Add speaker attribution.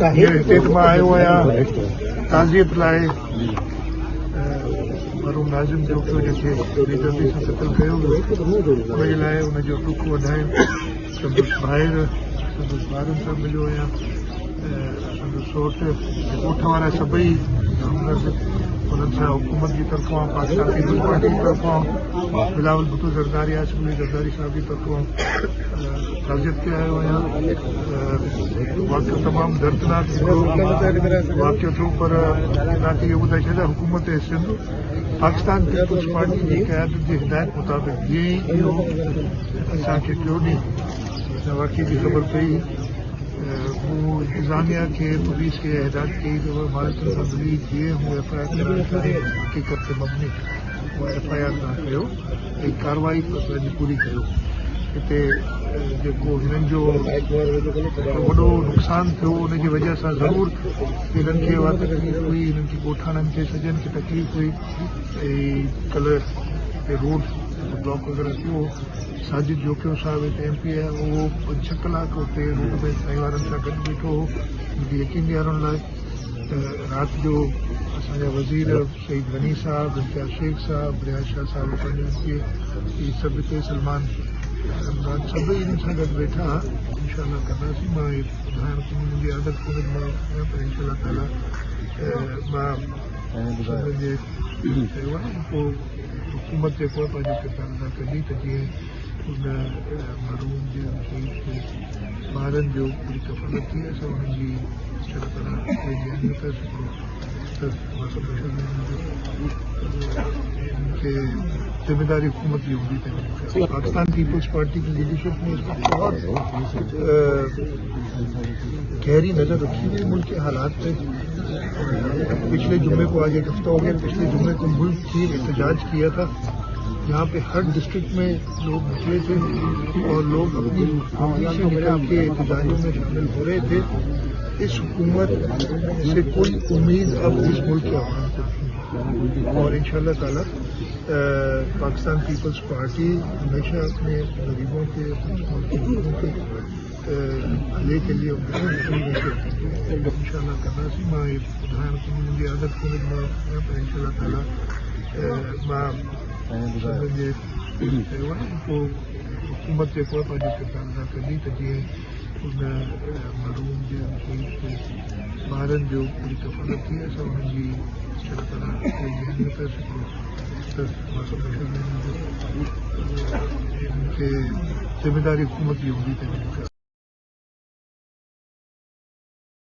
Speaker 1: State में आयो आहियां ताज़ियत लाइ मरूम नाज़िम जोगियो जेके बेदर्दी सां क़त्ल कयो वियो उनजे लाइ उनजो दुख वधाइण संदसि भाइर संदसि ॿारनि सां मिलियो आहियां संदसि सौट ॻोठ वारा सभई हमदर्द उन्हनि सां हुकूमत जी तरफ़ां पाकिस्तान पीपल्स पार्टी जी तरफ़ां बिलावल भुट्टो ज़रदारी आसिफ अली ज़रदारी साहब जी तरफ़ां ताज़ियत ते आयो आहियां। वाक़ियो तमामु दर्दनाक वाक़ियो थियो पर तव्हांखे इहो ॿुधाए छॾियां हुकूमत सिंध पाकिस्तान पीपल्स पार्टी जी क़यादत जी हिदायत मुताबिक़ जीअं ई इहो असांखे टियों ॾींहुं वाक़िए जी ख़बर पई हू इंतज़ामिया खे पुलिस खे हिदायत कई त महाराष्ट्र असम्बली जीअं हू FIR कराइण चाहिए हक़ीक़त ते मबनी उहा FIR तव्हां कयो ऐं कार्रवाई पंहिंजी पूरी कयो। हिते जेको हिननि जो वॾो नुक़सानु थियो उनजी वजह सां ज़रूरु हिननि खे उहा तकलीफ़ हुई हिननि खे ॻोठाणनि खे सॼनि खे तकलीफ़ हुई ऐं कल्ह रोड ब्लॉक वग़ैरह थियो साजिद जोगियो साहिब हिते MP आहे उहो 5-6 कलाक हुते रोड ते साईं वारनि सां गॾु बीठो हो मुंहिंजी यकीन ॾियारण लाइ त राति जो असांजा वज़ीर शहीद गनी साहब इम्तियाज़ शेख साहब रियाज़ शाह साहब पंहिंजे सभु हिते सलमान सभई इन्हनि सां गॾु वेठा इंशाअल्लाह कंदासीं। मां इहे ॿुधाइण की मुंहिंजी आदत कोन्हे मां पर इंशाअल्लाह ताला मां जे कयो आहे पोइ हुकूमत जेको आहे पंहिंजो किरदारु अदा कंदी त जीअं उन मरूम जे शहीद खे ॿारनि जो पूरी कफ़ालत थी असां उन्हनि जी अहिड़ा तरह पंहिंजी अहमियत खे जिम्मेदारी हुकूमत की होगी। पाकिस्तान पीपल्स पार्टी की लीडरशिप ने इसको बहुत गहरी नज़र रखी हुई मुल्क के हालात पे। पिछले जुम्मे को आज एक हफ्ता हो गया, पिछले जुम्मे को मुल्क की एहतजाज किया था जहाँ पे हर डिस्ट्रिक्ट में लोग निकले थे और लोग अपनी से निकाल के एहतजाजों में शामिल हो रहे थे। इस हुकूमत से कोई उम्मीद अब इस मुल्क के अवाम को और इंशाअल्लाह ताला पाकिस्तान पीपल्स पार्टी हमेशा अपने गरीबों के लोगों के भले के लिए इंशाअल्लाह करना सी मां ये ॿुधाइण की मुंहिंजी आदत कोन्हे मां पर इंशाअल्लाह ताला मां जे कयो आहे पोइ हुकूमत जेको आहे पंहिंजो किरदारु अदा कंदी त जीअं उन मरूम जे शहीद खे ॿारनि जो पूरी कफ़ालत थी असां उन्हनि जी अहिड़ा तरह पंहिंजी अहमियत खे जिम्मेदारी हुकूमत की होगी।